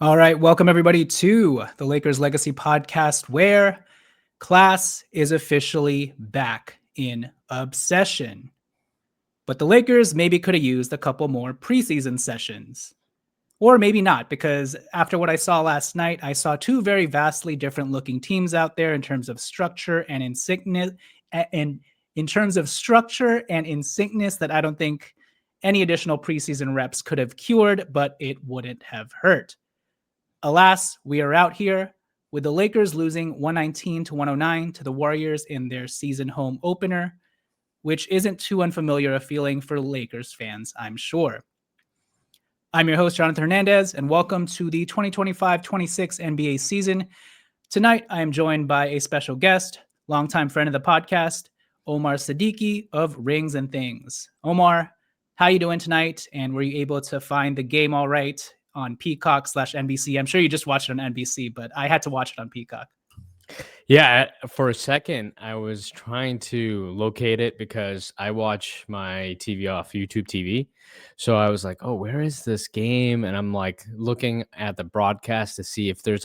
All right, welcome everybody to the Lakers Legacy Podcast, where class is officially back in obsession. But the Lakers maybe could have used a couple more preseason sessions. Or maybe not, because after what I saw last night, I saw two very vastly different looking teams out there in terms of structure and in syncness, and in terms of structure and in syncness that I don't think any additional preseason reps could have cured, but it wouldn't have hurt. Alas, we are out here with the Lakers losing 119 to 109 to the Warriors in their season home opener, which isn't too unfamiliar a feeling for Lakers fans, I'm sure. I'm your host, Jonathan Hernandez, and welcome to the 2025-26 NBA season. Tonight, I am joined by a special guest, longtime friend of the podcast, Omar Siddiqui of Rings&Things. Omar, how you doing tonight? And were you able to find the game all right on Peacock/NBC? I'm sure you just watched it on NBC, but I had to watch it on Peacock. Yeah, for a second, I was trying to locate it because I watch my TV off YouTube TV. So I was like, oh, where is this game? And I'm like looking at the broadcast to see if there's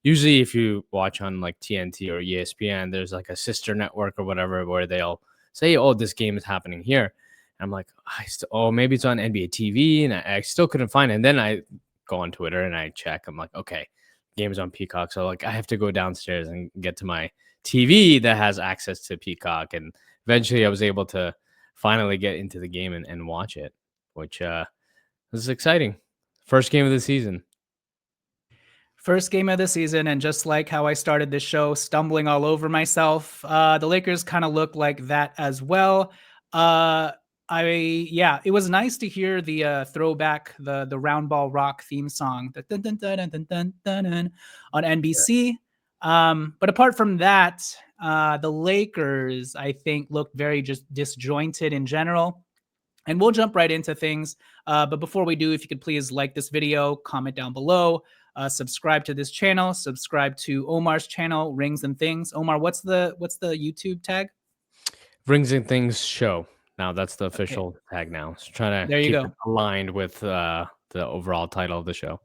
usually if you watch on like TNT or ESPN, there's like a sister network or whatever where they'll say, oh, this game is happening here. And I'm like, maybe it's on NBA TV. And I still couldn't find it. And then I go on Twitter and I check. I'm like, okay, games on Peacock. So I have to go downstairs and get to my TV that has access to Peacock. And eventually I was able to finally get into the game and watch it, which was exciting. First game of the season. First game of the season, and just like how I started this show, stumbling all over myself, the Lakers kind of look like that as well. It was nice to hear the throwback, the round ball rock theme song, the dun, dun, dun, dun, dun, dun, dun, on NBC. But apart from that, the Lakers, I think, looked very just disjointed in general. And we'll jump right into things. But before we do, if you could please like this video, comment down below, subscribe to this channel, subscribe to Omar's channel, Rings&Things. Omar, what's the YouTube tag? Rings&Things show. Now that's the official tag now. So trying to keep it aligned with the overall title of the show.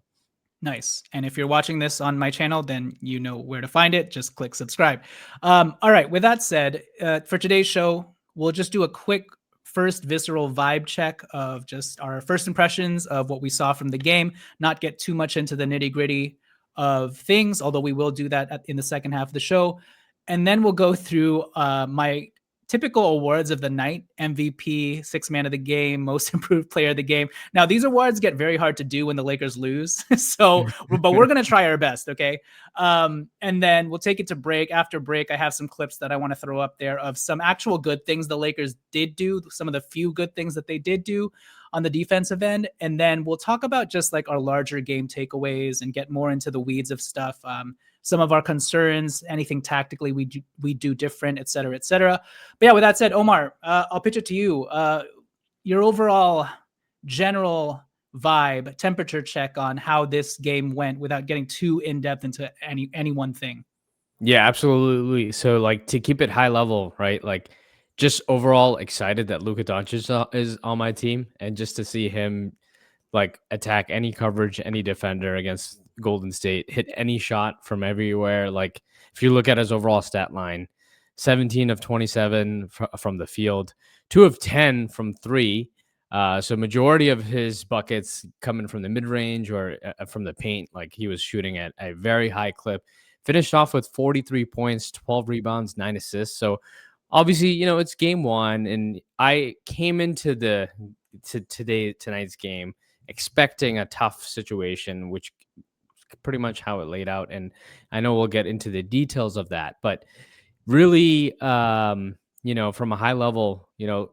Nice. And if you're watching this on my channel, then you know where to find it. Just click subscribe. All right. With that said, for today's show, we'll just do a quick first visceral vibe check of just our first impressions of what we saw from the game, not get too much into the nitty gritty of things, although we will do that in the second half of the show. And then we'll go through my typical awards of the night: MVP, sixth man of the game, most improved player of the game. Now, these awards get very hard to do when the Lakers lose. But we're going to try our best. Okay. And then we'll take it to break. After break, I have some clips that I want to throw up there of some actual good things the Lakers did do, some of the few good things that they did do on the defensive end. And then we'll talk about just like our larger game takeaways and get more into the weeds of stuff. Some of our concerns, anything tactically we do different, et cetera, et cetera. But yeah, with that said, Omar, I'll pitch it to you. Your overall general vibe, temperature check on how this game went without getting too in-depth into any one thing. Yeah, absolutely. So like to keep it high level, right? Like just overall excited that Luka Doncic is on my team, and just to see him like attack any coverage, any defender against Golden State, hit any shot from everywhere. Like if you look at his overall stat line, 17 of 27 from the field, 2 of 10 from three. So majority of his buckets coming from the mid range or from the paint. Like he was shooting at a very high clip. Finished off with 43 points, 12 rebounds, 9 assists. So obviously, it's game one, and I came into tonight's game expecting a tough situation, which is pretty much how it laid out. And I know we'll get into the details of that, but really, from a high level,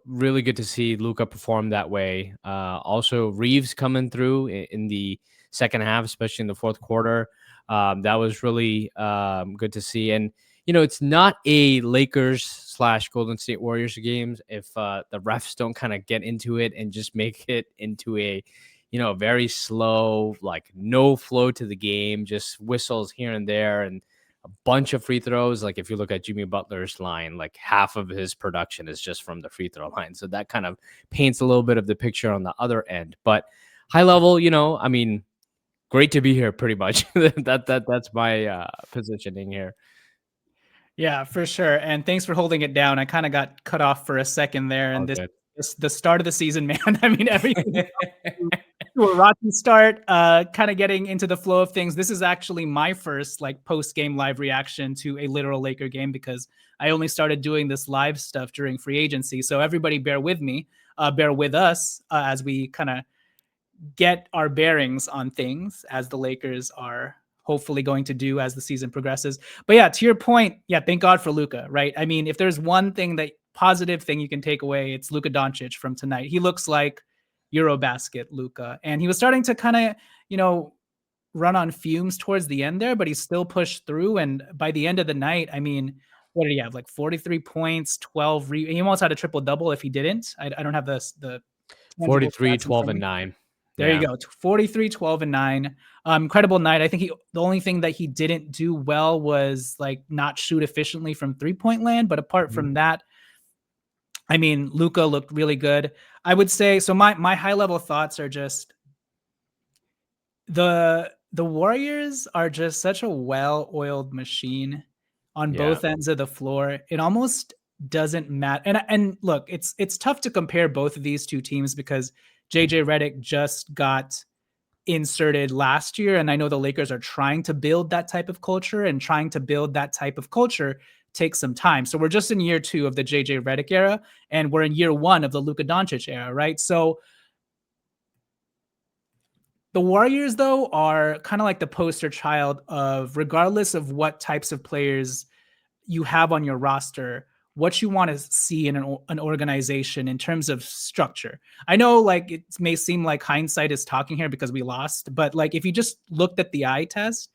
really good to see Luka perform that way. Also Reaves coming through in the second half, especially in the fourth quarter. That was really good to see. And, it's not a Lakers/Golden State Warriors games if the refs don't kind of get into it and just make it into a, very slow, like no flow to the game, just whistles here and there and a bunch of free throws. Like if you look at Jimmy Butler's line, like half of his production is just from the free throw line. So that kind of paints a little bit of the picture on the other end. But high level, great to be here. Pretty much. That's my positioning here. Yeah, for sure. And thanks for holding it down. I kind of got cut off for a second there, All and good. this the start of the season, man. I mean, everything to a rocky start, kind of getting into the flow of things. This is actually my first like post game live reaction to a literal Laker game because I only started doing this live stuff during free agency. So everybody bear with me, bear with us as we kind of get our bearings on things as the Lakers are hopefully going to do as the season progresses. But yeah, to your point, yeah, thank God for Luka, right? I mean, if there's one thing that positive thing you can take away, it's Luka Doncic from tonight. He looks like Eurobasket Luka, and he was starting to kind of, you know, run on fumes towards the end there, but he still pushed through. And by the end of the night, I mean, what did he have? Like 43 points, 12. He almost had a triple double if he didn't. I don't have the tangible 43, stats in 12, front of and me. 9. There you Yeah. go. 43, 12, and 9. Incredible night. I think the only thing that he didn't do well was like not shoot efficiently from 3-point land. But apart Mhm. from that, I mean, Luka looked really good. I would say so. My high level thoughts are just the Warriors are just such a well-oiled machine on Yeah. both ends of the floor. It almost doesn't matter. And look, it's tough to compare both of these two teams because JJ Redick just got inserted last year, and I know the Lakers are trying to build that type of culture, and trying to build that type of culture takes some time. So we're just in year 2 of the JJ Redick era, and we're in year 1 of the Luka Doncic era, right? So the Warriors, though, are kind of like the poster child of regardless of what types of players you have on your roster, what you want to see in an organization in terms of structure. I know like it may seem like hindsight is talking here because we lost, but like if you just looked at the eye test,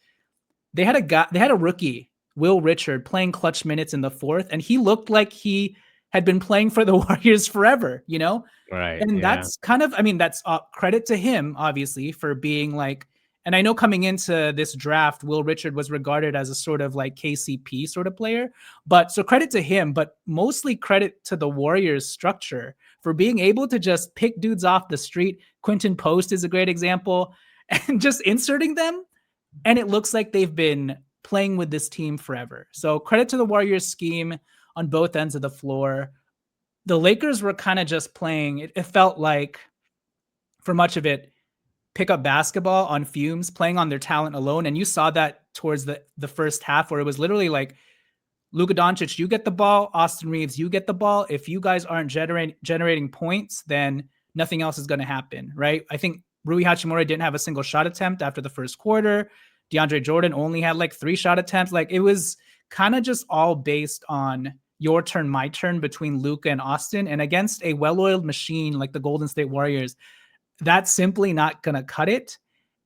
they had a rookie, Will Richard, playing clutch minutes in the fourth, and he looked like he had been playing for the Warriors forever, you know? Right. And Yeah. that's kind of, I mean, that's credit to him, obviously, for being like, and I know coming into this draft, Will Richard was regarded as a sort of like KCP sort of player. But so credit to him, but mostly credit to the Warriors structure for being able to just pick dudes off the street. Quentin Post is a great example, and just inserting them. And it looks like they've been playing with this team forever. So credit to the Warriors scheme on both ends of the floor. The Lakers were kind of just playing, it felt like for much of it, pick up basketball on fumes, playing on their talent alone. And you saw that towards the first half where it was literally like, Luka Doncic, you get the ball. Austin Reaves, you get the ball. If you guys aren't generating points, then nothing else is going to happen, right? I think Rui Hachimura didn't have a single shot attempt after the first quarter. DeAndre Jordan only had like 3 shot attempts. Like it was kind of just all based on your turn, my turn between Luka and Austin. And against a well-oiled machine like the Golden State Warriors, that's simply not going to cut it.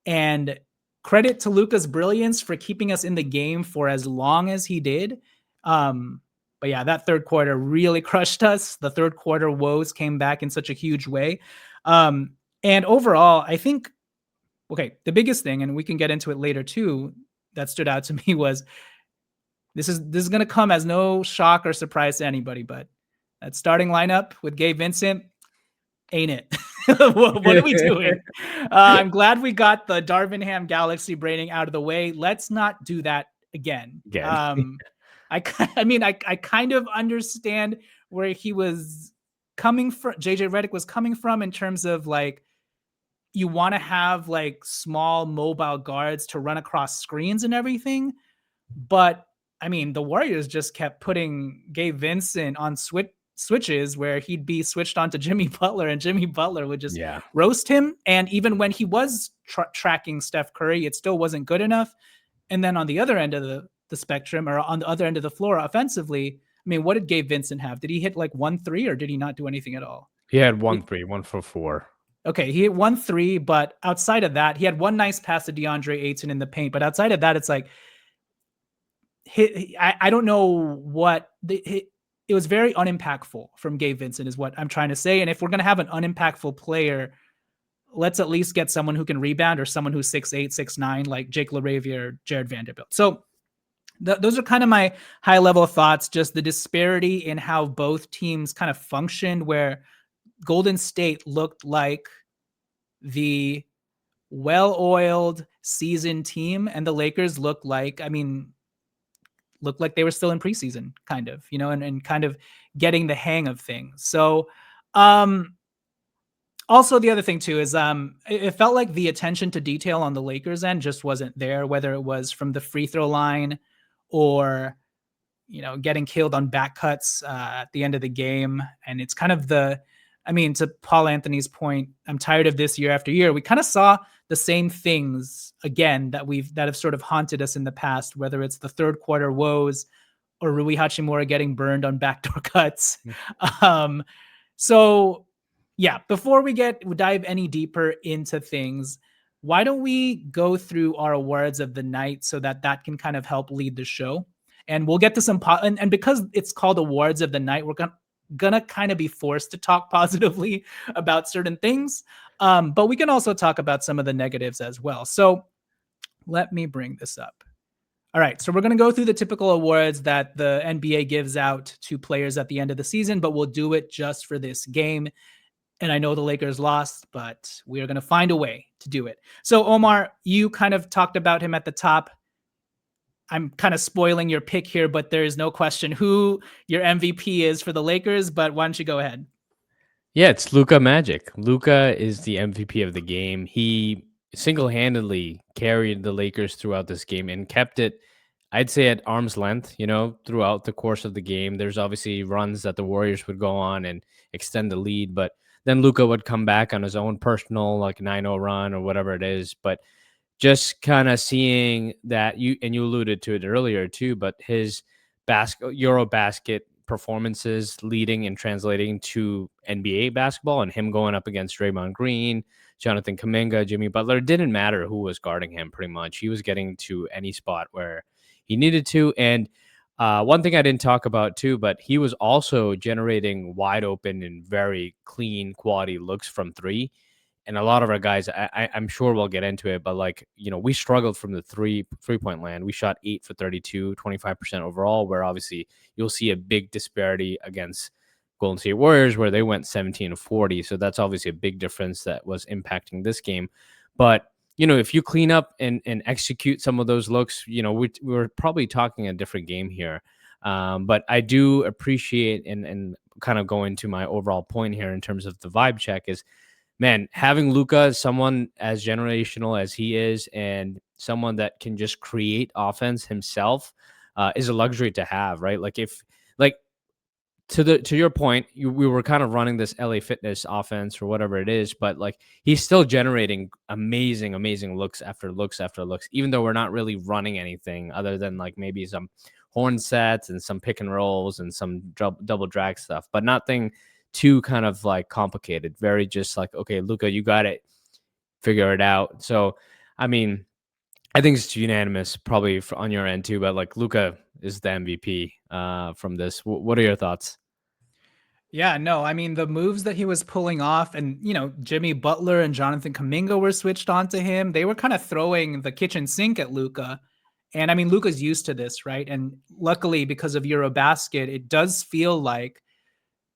And credit to Luka's brilliance for keeping us in the game for as long as he did. But yeah, that third quarter really crushed us. The third quarter woes came back in such a huge way. And overall, I think, okay, the biggest thing, and we can get into it later too, that stood out to me was this is going to come as no shock or surprise to anybody, but that starting lineup with Gabe Vincent, ain't it? What are we doing? I'm glad we got the Darvingham Galaxy braiding out of the way. Let's not do that again. Again. I mean, I kind of understand where he was coming from. JJ Redick was coming from in terms of like, you want to have like small mobile guards to run across screens and everything. But I mean, the Warriors just kept putting Gabe Vincent on switches where he'd be switched on to Jimmy Butler, and Jimmy Butler would just Yeah. roast him. And even when he was tracking Steph Curry, it still wasn't good enough. And then on the other end of the spectrum, or on the other end of the floor offensively, I mean, what did Gabe Vincent have? Did he hit like 1 3 or did he not do anything at all? He had 1 3, 1 for 4. Okay, he hit 1 3, but outside of that, he had one nice pass to DeAndre Ayton in the paint. But outside of that, it's like, I don't know what it was very unimpactful from Gabe Vincent is what I'm trying to say. And if we're going to have an unimpactful player, let's at least get someone who can rebound or someone who's 6'8", 6'9", like Jake LaRavia or Jared Vanderbilt. So those are kind of my high level thoughts, just the disparity in how both teams kind of functioned, where Golden State looked like the well-oiled, season team, and the Lakers looked like they were still in preseason, kind of, and kind of getting the hang of things. So, um, also the other thing too is it felt like the attention to detail on the Lakers end just wasn't there, whether it was from the free throw line or getting killed on back cuts at the end of the game. And it's kind of to Paul Anthony's point, I'm tired of this year after year. We kind of saw the same things again that have sort of haunted us in the past, whether it's the third quarter woes or Rui Hachimura getting burned on backdoor cuts. Um, so yeah, before we dive any deeper into things, why don't we go through our awards of the night so that can kind of help lead the show? And we'll get to some and because it's called awards of the night, we're gonna kind of be forced to talk positively about certain things, but we can also talk about some of the negatives as well. So let me bring this up. All right, so we're going to go through the typical awards that the NBA gives out to players at the end of the season, but we'll do it just for this game. And I know the Lakers lost, but we are going to find a way to do it. So Omar, you kind of talked about him at the top. I'm kind of spoiling your pick here, but there is no question who your MVP is for the Lakers, but why don't you go ahead? Yeah, it's Luka Magic. Luka is the MVP of the game. He single-handedly carried the Lakers throughout this game and kept it, I'd say, at arm's length, throughout the course of the game. There's obviously runs that the Warriors would go on and extend the lead, but then Luka would come back on his own personal, like 9-0 run or whatever it is. But just kind of seeing that you alluded to it earlier too, but his Eurobasket performances leading and translating to NBA basketball and him going up against Draymond Green, Jonathan Kuminga, Jimmy Butler, it didn't matter who was guarding him pretty much. He was getting to any spot where he needed to. And one thing I didn't talk about too, but he was also generating wide open and very clean quality looks from three. And a lot of our guys, I'm sure we'll get into it, but we struggled from the three-point land. We shot 8 for 32, 25% overall, where obviously you'll see a big disparity against Golden State Warriors, where they went 17 to 40. So that's obviously a big difference that was impacting this game. But if you clean up and execute some of those looks, we're probably talking a different game here. But I do appreciate and kind of going to my overall point here in terms of the vibe check is, man, having Luka, someone as generational as he is, and someone that can just create offense himself, is a luxury to have, right? Like like to your point, we were kind of running this LA Fitness offense or whatever it is, but like he's still generating amazing looks after looks after looks, even though we're not really running anything other than like maybe some horn sets and some pick and rolls and some double drag stuff, but nothing too kind of like complicated. Very just like, okay, Luka, you got it, figure it out. So, I mean, I think it's unanimous probably on your end too, but like Luka is the MVP from this. What are your thoughts? Yeah, no, the moves that he was pulling off, and Jimmy Butler and Jonathan Kuminga were switched onto him. They were kind of throwing the kitchen sink at Luka. And Luka's used to this, right? And luckily, because of Eurobasket, it does feel like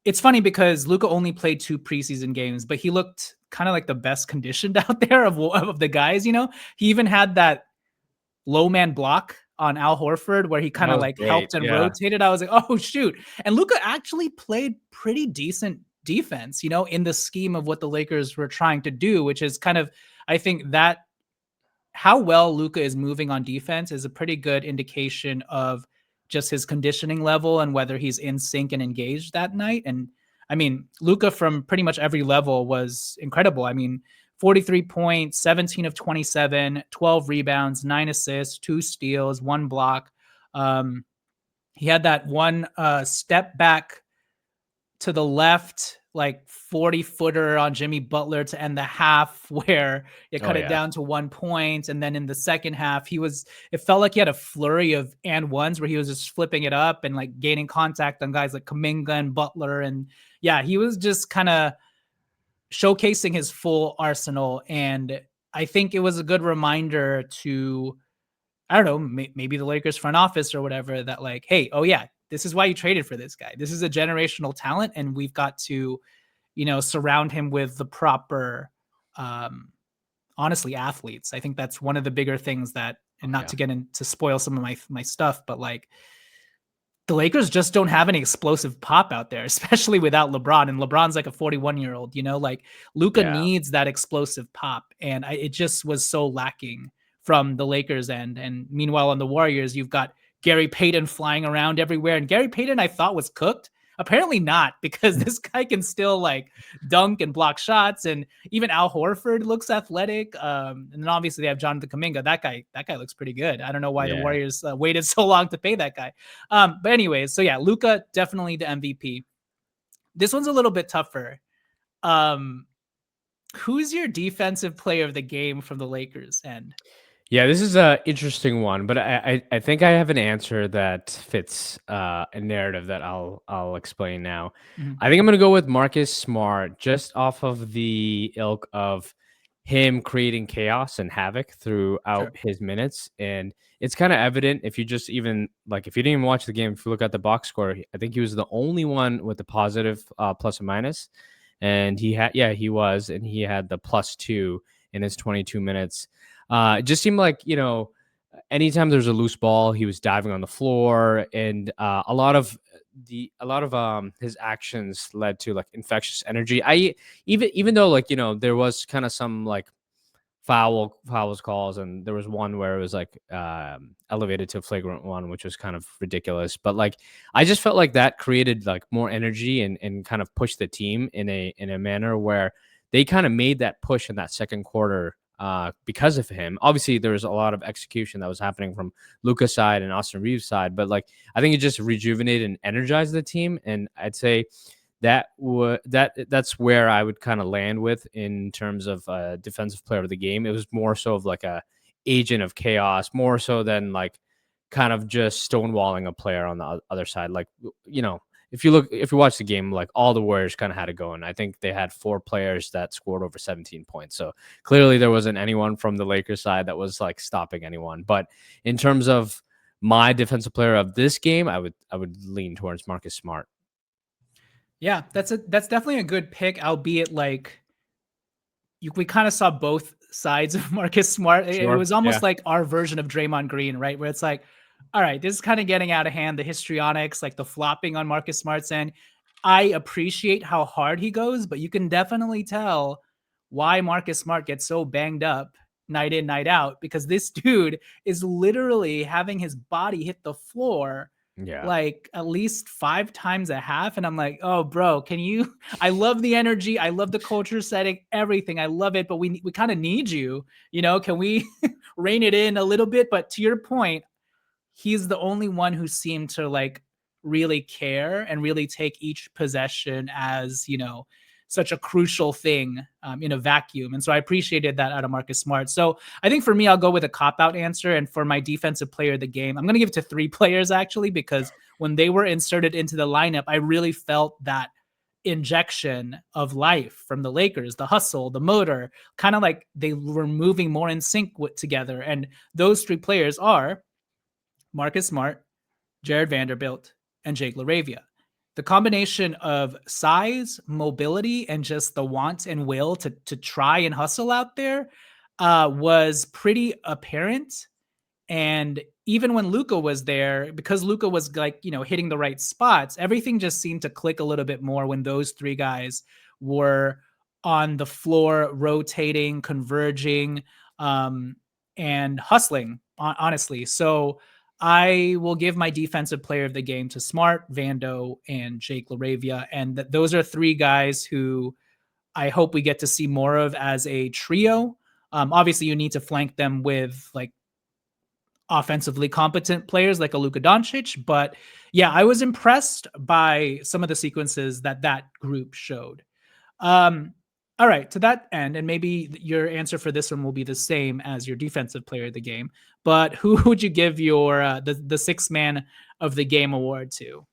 it's funny because Luka only played 2 preseason games, but he looked kind of like the best conditioned out there of the guys. He even had that low man block on Al Horford where he kind That of was like great. helped and Yeah. rotated. I was like, oh shoot. And Luka actually played pretty decent defense, in the scheme of what the Lakers were trying to do, which is kind of, I think that how well Luka is moving on defense is a pretty good indication of just his conditioning level and whether he's in sync and engaged that night. And Luka from pretty much every level was incredible. 43 points, 17 of 27, 12 rebounds, 9 assists, 2 steals, 1 block. He had that one step back to the left, like 40-footer on Jimmy Butler to end the half where it Oh cut it yeah. down to 1 point. And then in the second half, it felt like he had a flurry of and ones where he was just flipping it up and like gaining contact on guys like Kuminga and Butler. And yeah, he was just kind of showcasing his full arsenal. And I think it was a good reminder to, I don't know, maybe the Lakers front office or whatever, that like, hey, oh yeah, this is why you traded for this guy. This is a generational talent, and we've got to, surround him with the proper honestly athletes. I think that's one of the bigger things that, and Oh not yeah. to get in to spoil some of my stuff, but like the Lakers just don't have any explosive pop out there, especially without LeBron. And LeBron's like a 41-year-old, like Luka Yeah. needs that explosive pop. And it just was so lacking from the Lakers end. And meanwhile, on the Warriors, you've got Gary Payton flying around everywhere. And Gary Payton, I thought, was cooked. Apparently not, because this guy can still like dunk and block shots. And even Al Horford looks athletic. And then obviously they have Jonathan Kuminga. That guy looks pretty good. I don't know why the Yeah. Warriors waited so long to pay that guy. But anyways, so yeah, Luka definitely the MVP. This one's a little bit tougher. Um, who's your defensive player of the game from the Lakers end? Yeah, this is a interesting one, but I think I have an answer that fits a narrative that I'll explain now. Mhm. I think I'm gonna go with Marcus Smart just off of the ilk of him creating chaos and havoc throughout Sure. his minutes. And it's kind of evident if you just even like if you didn't even watch the game, if you look at the box score, I think he was the only one with the positive plus or minus. And he was, and he had the +2 in his 22 minutes. It just seemed like, anytime there's a loose ball, he was diving on the floor, and a lot of his actions led to like infectious energy. Even though like there was kind of some like fouls calls, and there was one where it was like elevated to a flagrant one, which was kind of ridiculous. But like I just felt like that created like more energy and kind of pushed the team in a manner where they kind of made that push in that second quarter because of him. Obviously, there was a lot of execution that was happening from Luka's side and Austin Reeves' side, but like I think it just rejuvenated and energized the team. And I'd say that's where I would kind of land with in terms of defensive player of the game. It was more so of like a agent of chaos, more so than like kind of just stonewalling a player on the other side. Like if you watch the game, like all the Warriors kind of had it going. I think they had 4 players that scored over 17 points. So clearly there wasn't anyone from the Lakers side that was like stopping anyone. But in terms of my defensive player of this game, I would lean towards Marcus Smart. Yeah, that's definitely a good pick, albeit like we kind of saw both sides of Marcus Smart. It Sure. was Yeah. almost like our version of Draymond Green, right? Where it's like, all right, this is kind of getting out of hand. The histrionics, like the flopping on Marcus Smart's end. I appreciate how hard he goes, but you can definitely tell why Marcus Smart gets so banged up night in, night out, because this dude is literally having his body hit the floor Yeah. like at least 5 times a half. And I'm like, oh, bro, can you I love the energy. I love the culture setting, everything. I love it, but we kind of need you. Can we rein it in a little bit? But to your point, he's the only one who seemed to like really care and really take each possession as such a crucial thing in a vacuum. And so I appreciated that out of Marcus Smart. So I think for me, I'll go with a cop out answer. And for my defensive player of the game, I'm going to give it to 3 players actually, because when they were inserted into the lineup, I really felt that injection of life from the Lakers, the hustle, the motor, kind of like they were moving more in sync together. And those 3 players are Marcus Smart, Jared Vanderbilt, and Jake LaRavia. The combination of size, mobility, and just the want and will to try and hustle out there was pretty apparent. And even when Luka was there, because Luka was like, hitting the right spots, everything just seemed to click a little bit more when those 3 guys were on the floor, rotating, converging, um, and hustling, honestly. So I will give my defensive player of the game to Smart, Vando, and Jake LaRavia. And those are 3 guys who I hope we get to see more of as a trio. Obviously, you need to flank them with like offensively competent players like a Luka Doncic. But yeah, I was impressed by some of the sequences that group showed. Um, all right, to that end, and maybe your answer for this one will be the same as your defensive player of the game. But who would you give your the 6 man of the game award to?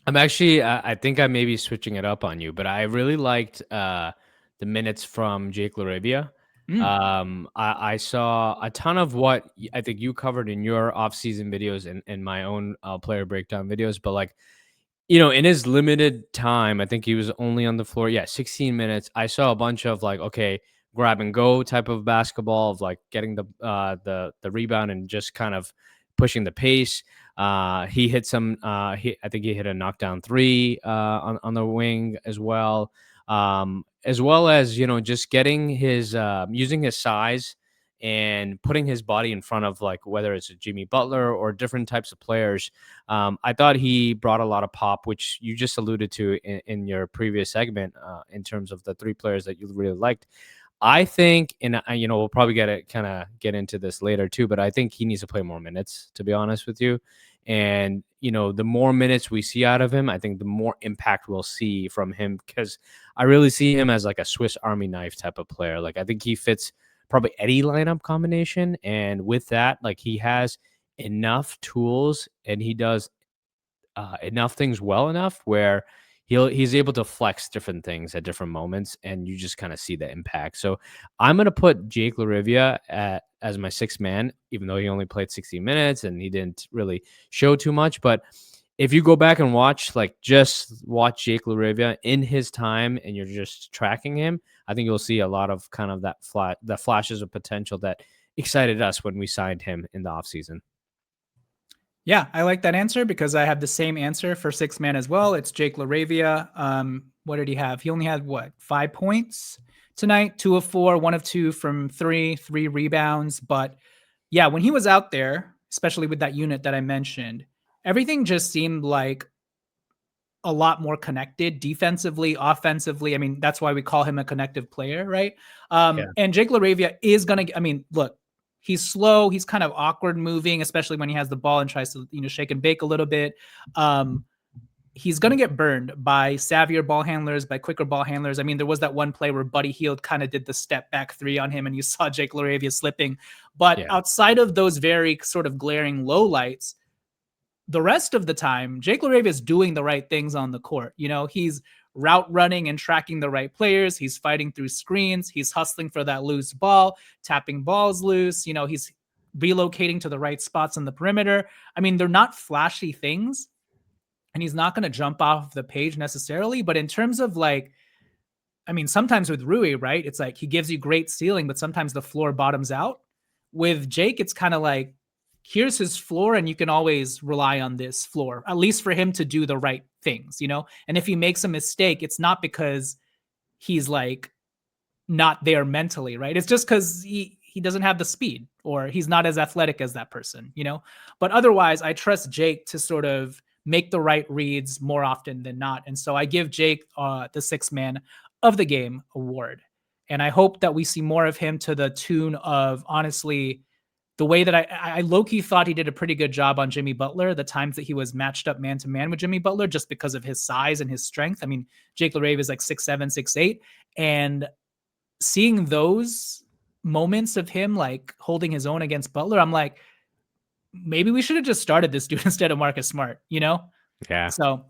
I'm actually, I think I may be switching it up on you, but I really liked the minutes from Jake LaRavia. Mm, I saw a ton of what I think you covered in your off-season videos and my own player breakdown videos, but like, in his limited time, I think he was only on the floor, yeah, 16 minutes. I saw a bunch of like, okay, grab and go type of basketball of like getting the rebound and just kind of pushing the pace. He hit some. I think he hit a knockdown three on the wing as well as just getting his using his size and putting his body in front of like whether it's a Jimmy Butler or different types of players. I thought he brought a lot of pop, which you just alluded to in your previous segment in terms of the three players that you really liked. I think, and we'll probably get into this later too, but I think he needs to play more minutes, to be honest with you. And the more minutes we see out of him, I think the more impact we'll see from him, because I really see him as like a Swiss Army knife type of player. Like I think he fits probably any lineup combination, and with that, like he has enough tools and he does enough things well enough where he's able to flex different things at different moments, and you just kind of see the impact. So I'm gonna put Jake LaRivia as my sixth man, even though he only played 60 minutes and he didn't really show too much. But if you go back and just watch Jake LaRivia in his time, and you're just tracking him, I think you'll see a lot of kind of the flashes of potential that excited us when we signed him in the offseason. Yeah, I like that answer because I have the same answer for six man as well. It's Jake LaRavia. What did he have? He only had 5 points tonight, 2 of 4, 1 of 2 from three rebounds. But yeah, when he was out there, especially with that unit that I mentioned, everything just seemed like a lot more connected defensively, offensively. I mean, that's why we call him a connective player, right? Yeah. And Jake LaRavia is going to, I mean, look, he's slow. He's kind of awkward moving, especially when he has the ball and tries to, shake and bake a little bit. He's going to get burned by savvier ball handlers, by quicker ball handlers. I mean, there was that one play where Buddy Hield kind of did the step back three on him, and you saw Jake LaRavia slipping. But outside of those very sort of glaring lowlights, the rest of the time, Jake LaRavia is doing the right things on the court. He's route running and tracking the right players. He's fighting through screens. He's hustling for that loose ball, tapping balls loose. He's relocating to the right spots on the perimeter. I mean, they're not flashy things, and he's not going to jump off the page necessarily. But in terms of sometimes with Rui, right, it's like he gives you great ceiling, but sometimes the floor bottoms out. With Jake, it's kind of like, here's his floor, and you can always rely on this floor, at least for him to do the right things, And if he makes a mistake, it's not because he's like not there mentally, right? It's just because he doesn't have the speed, or he's not as athletic as that person, But otherwise, I trust Jake to sort of make the right reads more often than not. And so I give Jake the sixth man of the game award. And I hope that we see more of him, to the tune of, honestly, the way that I low-key thought he did a pretty good job on Jimmy Butler, the times that he was matched up man-to-man with Jimmy Butler, just because of his size and his strength. I mean, Jake LaRavia is like 6'7", 6'8", and seeing those moments of him like holding his own against Butler, I'm like, maybe we should have just started this dude instead of Marcus Smart, Yeah. So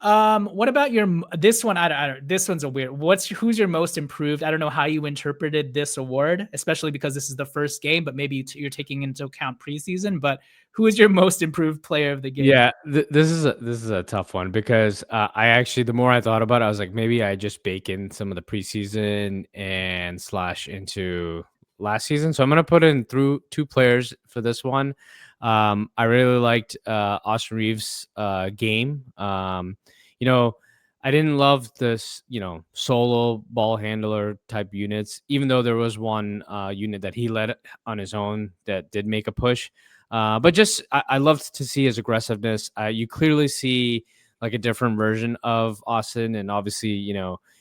what about this one? I don't, this one's a weird. Who's your most improved? I don't know how you interpreted this award, especially because this is the first game, but maybe you're taking into account preseason. But who is your most improved player of the game? Yeah, this is a tough one because I actually, the more I thought about it, I was like, maybe I just bake in some of the preseason and slash into last season. So I'm gonna put in through two players for this one. I really liked Austin Reaves' game. I didn't love this, solo ball handler type units, even though there was one unit that he led on his own that did make a push. But just I loved to see his aggressiveness. You clearly see like a different version of Austin, and obviously,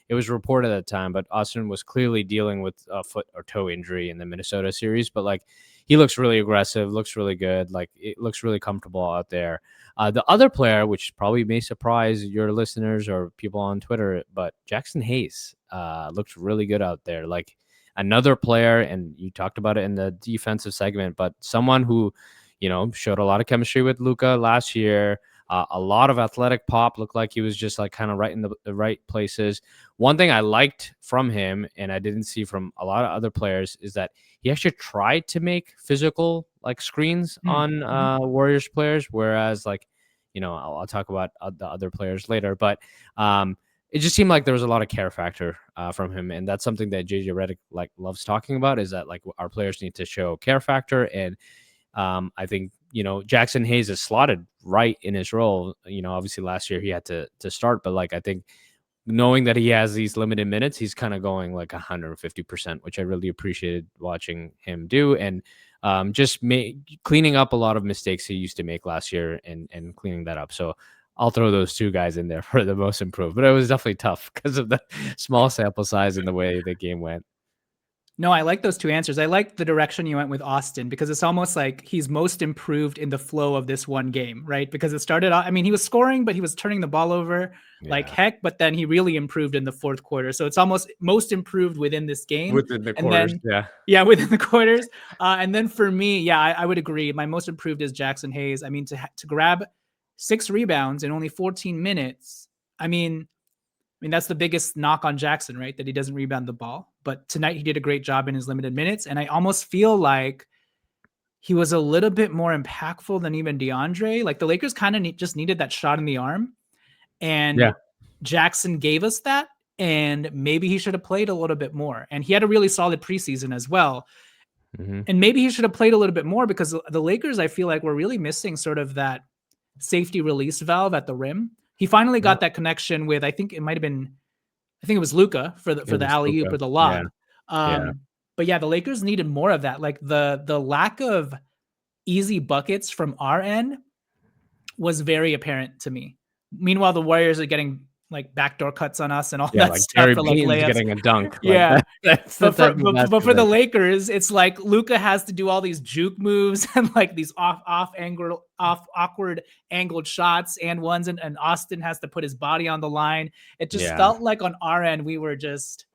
it was reported at the time, but Austin was clearly dealing with a foot or toe injury in the Minnesota series. But like, he looks really aggressive, looks really good, like it looks really comfortable out there. The other player, which probably may surprise your listeners or people on Twitter, but Jackson Hayes looked really good out there. Like another player, and you talked about it in the defensive segment, but someone who, showed a lot of chemistry with Luka last year. A lot of athletic pop, looked like he was just like kind of right in the right places. One thing I liked from him, and I didn't see from a lot of other players, is that he actually tried to make physical like screens on Warriors players, whereas like, I'll talk about the other players later, but it just seemed like there was a lot of care factor from him, and that's something that JJ Redick like loves talking about. Is that like our players need to show care factor, and I think Jackson Hayes is slotted right in his role. Obviously last year he had to start, but like I think knowing that he has these limited minutes, he's kind of going like 150%, which I really appreciated watching him do, and just cleaning up a lot of mistakes he used to make last year and cleaning that up. So I'll throw those two guys in there for the most improved, but it was definitely tough because of the small sample size and the way the game went. No, I like those two answers. I like the direction you went with Austin because it's almost like he's most improved in the flow of this one game, right? Because it started out, I mean, he was scoring, but he was turning the ball over like Yeah, heck, but then he really improved in the fourth quarter. So it's almost most improved within this game. within the And quarters. then, Yeah, yeah, within the quarters. And then for me, yeah, I would agree. My most improved is Jackson Hayes. I mean, to grab 6 rebounds in only 14 minutes, I mean, that's the biggest knock on Jackson, right? That he doesn't rebound the ball. But tonight he did a great job in his limited minutes. And I almost feel like he was a little bit more impactful than even DeAndre. Like the Lakers kind of just needed that shot in the arm. yeah. And Jackson gave us that. And maybe he should have played a little bit more. And he had a really solid preseason as well. Hmm. And maybe he should have played a little bit more because the Lakers, I feel like, were really missing sort of that safety release valve at the rim. He finally Yeah, got that connection with, I think it might have been, I think it was Luka for it the was alley oop Luka. or the Yeah, lob. yeah. But yeah, the Lakers needed more of that. Like the lack of easy buckets from our end was very apparent to me. Meanwhile, the Warriors are getting like backdoor cuts on us and all Yeah, that like stuff Gary for like Payton's layups. getting a dunk. Like Yeah. that's the But type for of but for basketball. the Lakers, it's like Luka has to do all these juke moves and like these off awkward angled shots and ones, and Austin has to put his body on the line. It just Yeah. felt like on our end we were just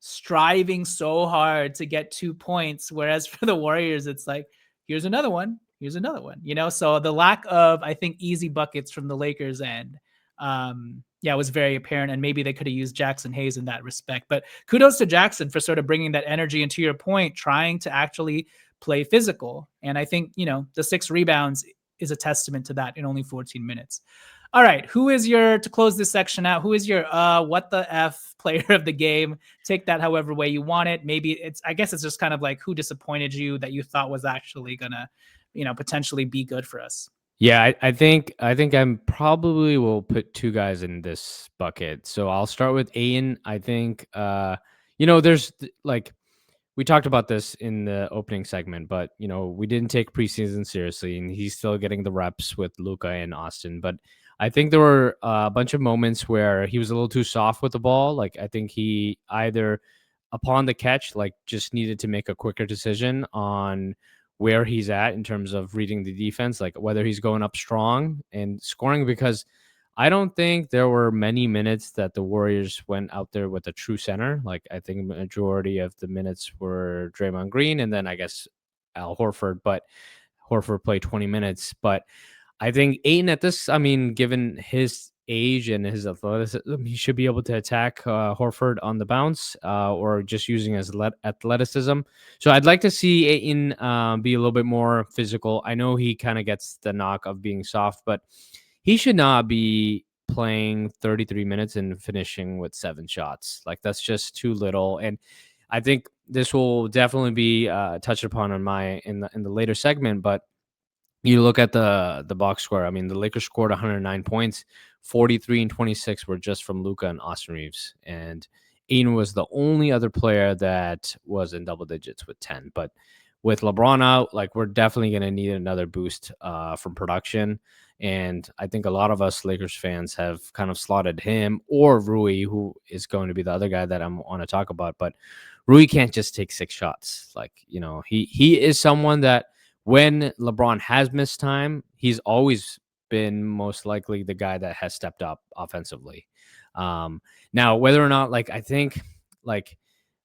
striving so hard to get 2 points. Whereas for the Warriors, it's like, here's another one, here's another one, So the lack of, I think, easy buckets from the Lakers end, yeah, was very apparent. And maybe they could have used Jackson Hayes in that respect. But kudos to Jackson for sort of bringing that energy, and to your point, trying to actually play physical. And I think, the 6 rebounds is a testament to that in only 14 minutes. All right, to close this section out, who is your what the F player of the game? Take that however way you want it. Maybe I guess it's just kind of like who disappointed you that you thought was actually gonna, potentially be good for us. Yeah, I think I'm probably will put two guys in this bucket. So I'll start with Aiden. I think there's like we talked about this in the opening segment, but we didn't take preseason seriously, and he's still getting the reps with Luka and Austin. But I think there were a bunch of moments where he was a little too soft with the ball. Like I think he either upon the catch, like just needed to make a quicker decision on where he's at in terms of reading the defense, like whether he's going up strong and scoring, because I don't think there were many minutes that the Warriors went out there with a true center. Like I think majority of the minutes were Draymond Green and then I guess Al Horford, but Horford played 20 minutes. But I think Aiton at this, I mean, given his age and his athleticism, he should be able to attack Horford on the bounce or just using his athleticism. So I'd like to see Aiton be a little bit more physical. I know he kind of gets the knock of being soft, but he should not be playing 33 minutes and finishing with 7 shots. Like that's just too little. And I think this will definitely be touched upon in the later segment, but you look at the box score. I mean, the Lakers scored 109 points, 43 and 26 were just from Luka and Austin Reaves, and Aiden was the only other player that was in double digits with 10. But with LeBron out, like we're definitely going to need another boost from production. And I think a lot of us Lakers fans have kind of slotted him or Rui, who is going to be the other guy that I want to talk about. But Rui can't just take 6 shots. Like, he is someone that when LeBron has missed time, he's always been most likely the guy that has stepped up offensively. Now, whether or not, like, I think, like,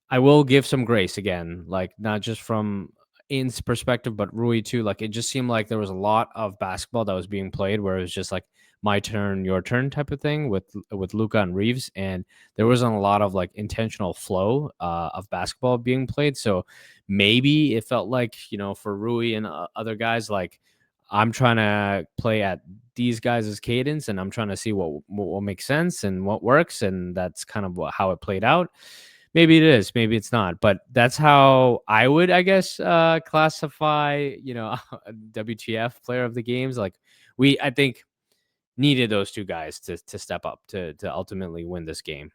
I will give some grace again, like, not just from Ain's perspective, but Rui too. Like, it just seemed like there was a lot of basketball that was being played where it was just like my turn, your turn type of thing with Luka and Reeves, and there wasn't a lot of like intentional flow of basketball being played. So maybe it felt like for Rui and other guys, like I'm trying to play at these guys' cadence, and I'm trying to see what makes sense and what works, and that's kind of how it played out. Maybe it is, maybe it's not, but that's how I would, I guess, classify, WTF player of the games. Like I think needed those two guys to step up to ultimately win this game.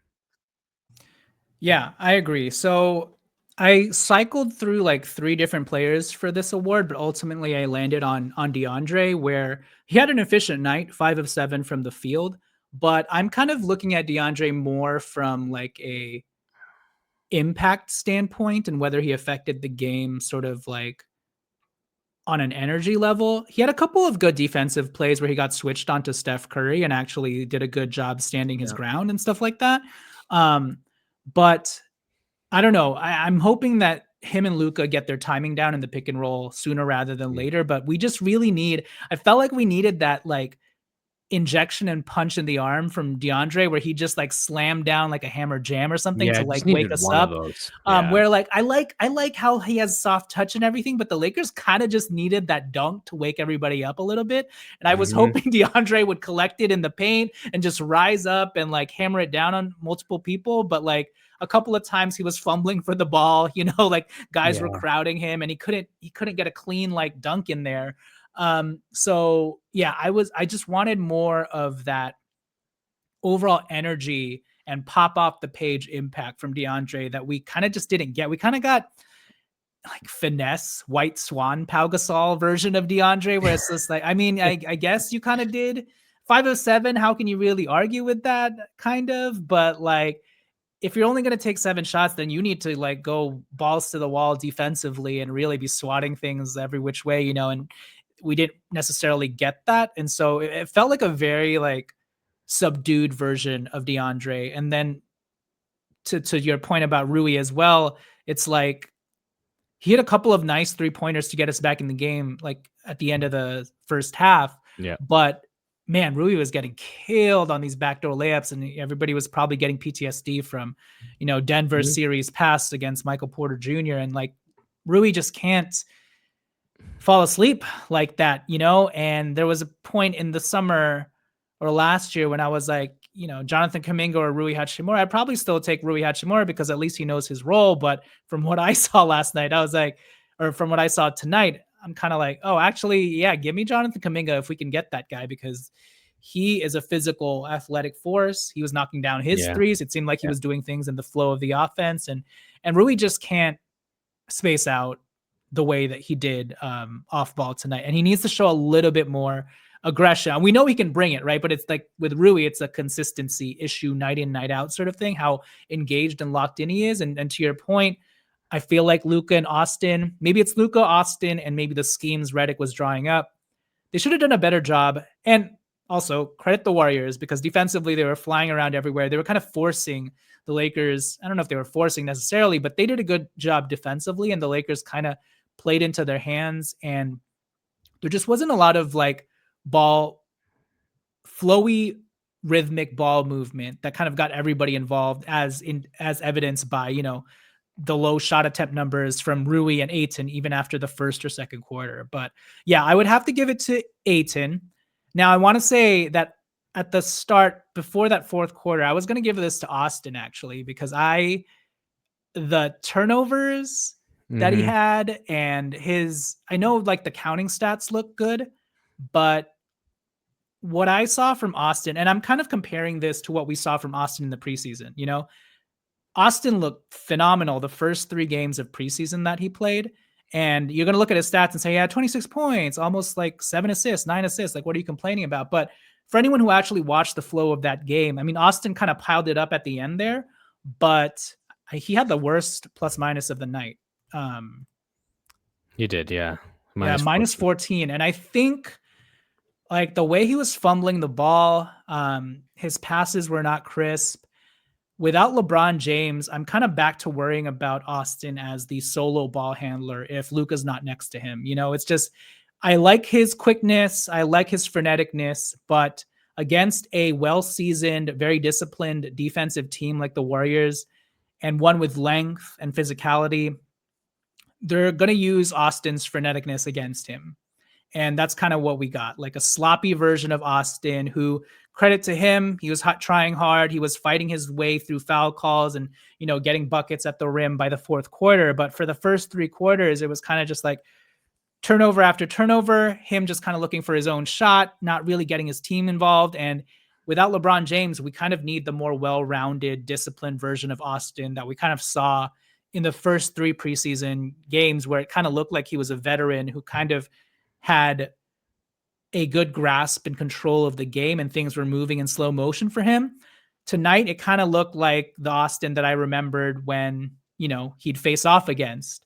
Yeah, I agree. So I cycled through like three different players for this award, but ultimately I landed on DeAndre, where he had an efficient night, 5 of 7 from the field. But I'm kind of looking at DeAndre more from like a impact standpoint and whether he affected the game sort of like on an energy level. He had a couple of good defensive plays where he got switched onto Steph Curry and actually did a good job standing his Yeah. ground and stuff like that. Um, but I don't know. I'm hoping that him and Luka get their timing down in the pick and roll sooner rather than Mm. later. But we just really need. I felt like we needed that like injection and punch in the arm from DeAndre where he just like slammed down like a hammer jam or something Yeah, to I like just wake needed us one of up. those. Yeah. Where like I like how he has soft touch and everything, but the Lakers kind of just needed that dunk to wake everybody up a little bit. And I was Mhm. hoping DeAndre would collect it in the paint and just rise up and like hammer it down on multiple people. But like a couple of times he was fumbling for the ball, like guys were Yeah. crowding him and he couldn't get a clean like dunk in there. So yeah, I just wanted more of that overall energy and pop off the page impact from DeAndre that we kind of just didn't get. We kind of got like finesse, white swan, Pau Gasol version of DeAndre, where it's just like, I mean, I guess you kind of did 5 of 7. How can you really argue with that? Kind of, but like if you're only going to take 7 shots, then you need to like go balls to the wall defensively and really be swatting things every which way, and we didn't necessarily get that. And so it felt like a very like subdued version of DeAndre. And then to your point about Rui as well, it's like he had a couple of nice 3-pointers to get us back in the game, like at the end of the first half. Yeah. But man, Rui was getting killed on these backdoor layups, and everybody was probably getting PTSD from, Denver's Mhm. series pass against Michael Porter Jr. And like Rui just can't fall asleep like that, And there was a point in the summer or last year when I was like, Jonathan Kuminga or Rui Hachimura. I'd probably still take Rui Hachimura because at least he knows his role. But from what I saw last night, I was like, or from what I saw tonight, I'm kind of like, oh, actually, yeah, give me Jonathan Kuminga if we can get that guy because he is a physical, athletic force. He was knocking down his Yeah. threes. It seemed like he Yeah. was doing things in the flow of the offense, and Rui just can't space out the way that he did off ball tonight. And he needs to show a little bit more aggression. We know he can bring it, right? But it's like with Rui, it's a consistency issue, night in, night out sort of thing, how engaged and locked in he is. And to your point, I feel like Luka and Austin, maybe it's Luka, Austin, and maybe the schemes Redick was drawing up. They should have done a better job. And also credit the Warriors because defensively they were flying around everywhere. They were kind of forcing the Lakers. I don't know if they were forcing necessarily, but they did a good job defensively, and the Lakers kind of played into their hands. And there just wasn't a lot of like ball flowy rhythmic ball movement that kind of got everybody involved as evidenced by the low shot attempt numbers from Rui and Aiton even after the first or second quarter. But yeah, I would have to give it to Aiton. Now I want to say that at the start before that fourth quarter, I was going to give this to Austin actually because the turnovers that he Mhm. had and I know like the counting stats look good, but what I saw from Austin, and I'm kind of comparing this to what we saw from Austin in the preseason, Austin looked phenomenal the first 3 games of preseason that he played. And you're going to look at his stats and say, yeah, 26 points, almost like 7 assists, 9 assists. Like, what are you complaining about? But for anyone who actually watched the flow of that game, I mean, Austin kind of piled it up at the end there, but he had the worst plus minus of the night. Um, You did, yeah. yeah, Minus minus 14. 14. And I think like the way he was fumbling the ball, his passes were not crisp. Without LeBron James, I'm kind of back to worrying about Austin as the solo ball handler if Luka's not next to him. It's just, I like his quickness, I like his freneticness, but against a well seasoned, very disciplined defensive team like the Warriors and one with length and physicality, they're going to use Austin's freneticness against him. And that's kind of what we got, like a sloppy version of Austin who, credit to him, he was trying hard. He was fighting his way through foul calls and, getting buckets at the rim by the fourth quarter. But for the first 3 quarters, it was kind of just like turnover after turnover, him just kind of looking for his own shot, not really getting his team involved. And without LeBron James, we kind of need the more well-rounded, disciplined version of Austin that we kind of saw in the first 3 preseason games, where it kind of looked like he was a veteran who kind of had a good grasp and control of the game and things were moving in slow motion for him. Tonight, it kind of looked like the Austin that I remembered when, he'd face off against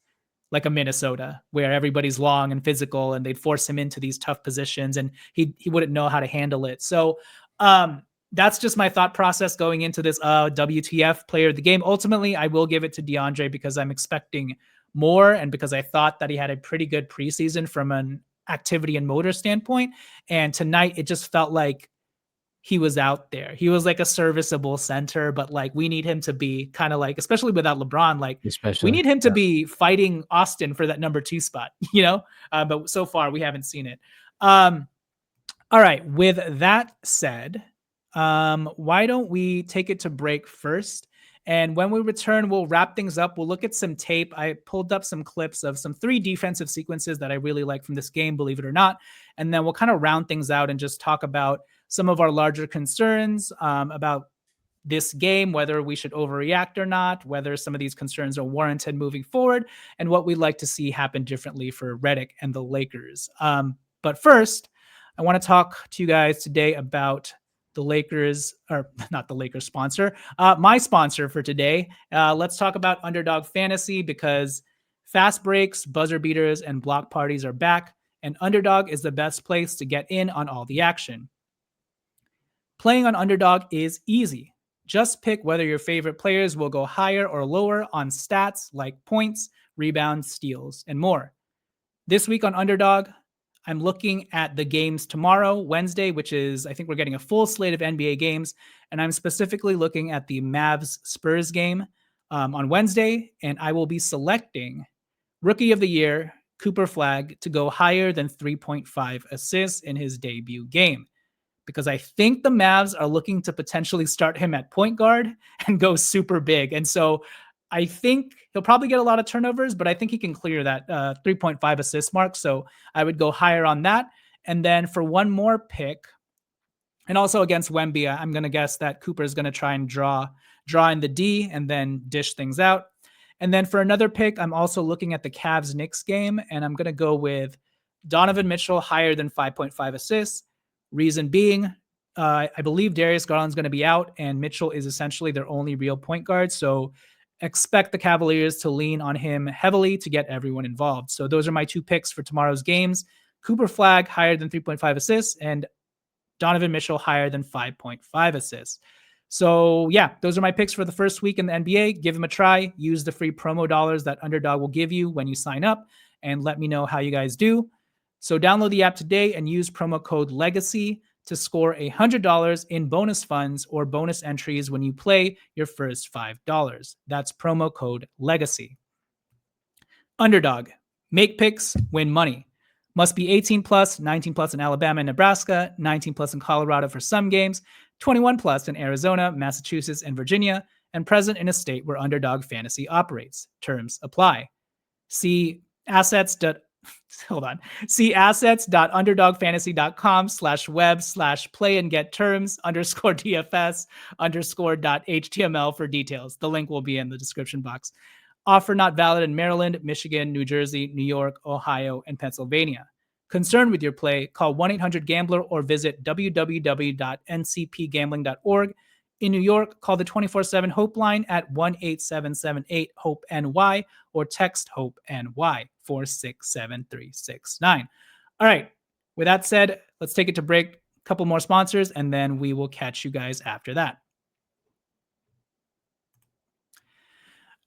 like a Minnesota, where everybody's long and physical and they'd force him into these tough positions and he wouldn't know how to handle it. So that's just my thought process going into this WTF player of the game. Ultimately, I will give it to DeAndre because I'm expecting more and because I thought that he had a pretty good preseason from an activity and motor standpoint. And tonight, it just felt like he was out there. He was like a serviceable center, but like we need him to be kind of like, especially without LeBron, like we especially. need him to be fighting Austin for that number 2 spot, but so far we haven't seen it. All right. With that said, why don't we take it to break first? And when we return, we'll wrap things up. We'll look at some tape. I pulled up some clips of some 3 defensive sequences that I really like from this game, believe it or not. And then we'll kind of round things out and just talk about some of our larger concerns about this game, whether we should overreact or not, whether some of these concerns are warranted moving forward, and what we'd like to see happen differently for Redick and the Lakers. But first, I want to talk to you guys today about the Lakers, or not the Lakers sponsor, my sponsor for today. Let's talk about Underdog Fantasy because fast breaks, buzzer beaters, and block parties are back, and Underdog is the best place to get in on all the action. Playing on Underdog is easy. Just pick whether your favorite players will go higher or lower on stats like points, rebounds, steals, and more. This week on Underdog, I'm looking at the games tomorrow, Wednesday, which is, I think we're getting a full slate of NBA games. And I'm specifically looking at the Mavs Spurs game on Wednesday. And I will be selecting Rookie of the Year, Cooper Flag, to go higher than 3.5 assists in his debut game, because I think the Mavs are looking to potentially start him at point guard and go super big. And so I think he'll probably get a lot of turnovers, but I think he can clear that 3.5 assist mark. So I would go higher on that. And then for one more pick, and also against Wemby, I'm going to guess that Cooper is going to try and draw in the D and then dish things out. And then for another pick, I'm also looking at the Cavs-Knicks game, and I'm going to go with Donovan Mitchell higher than 5.5 assists. Reason being, I believe Darius Garland's going to be out, and Mitchell is essentially their only real point guard. So expect the Cavaliers to lean on him heavily to get everyone involved. So those are my 2 picks for tomorrow's games. Cooper Flag higher than 3.5 assists, and Donovan Mitchell higher than 5.5 assists. So yeah, those are my picks for the first week in the NBA. Give them a try. Use the free promo dollars that Underdog will give you when you sign up, and let me know how you guys do. So download the app today and use promo code LEGACY to score $100 in bonus funds or bonus entries when you play your first $5. That's promo code LEGACY. Underdog. Make picks, win money. Must be 18 plus, 19 plus in Alabama and Nebraska, 19 plus in Colorado for some games, 21 plus in Arizona, Massachusetts, and Virginia, and present in a state where Underdog Fantasy operates. Terms apply. See assets.underdogfantasy.com/web/play and get terms _DFS_.html for details. The link will be in the description box. Offer not valid in Maryland, Michigan, New Jersey, New York, Ohio, and Pennsylvania. Concerned with your play, call 1-800-GAMBLER or visit www.ncpgambling.org. In New York, call the 24/7 Hope line at 1-8778-HOPE-NY or text HOPE-NY 467-369. All right. With that said, let's take it to break. A couple more sponsors, and then we will catch you guys after that.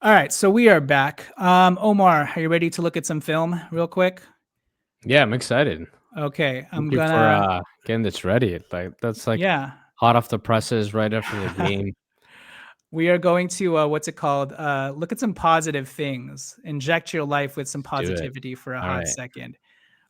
All right. So we are back. Omar, are you ready to look at some film real quick? Yeah, I'm excited. Okay. Thank you for getting this ready. Like that's like hot off the presses right after the game. We are going to what's it called? Look at some positive things. Inject your life with some positivity for a hot second.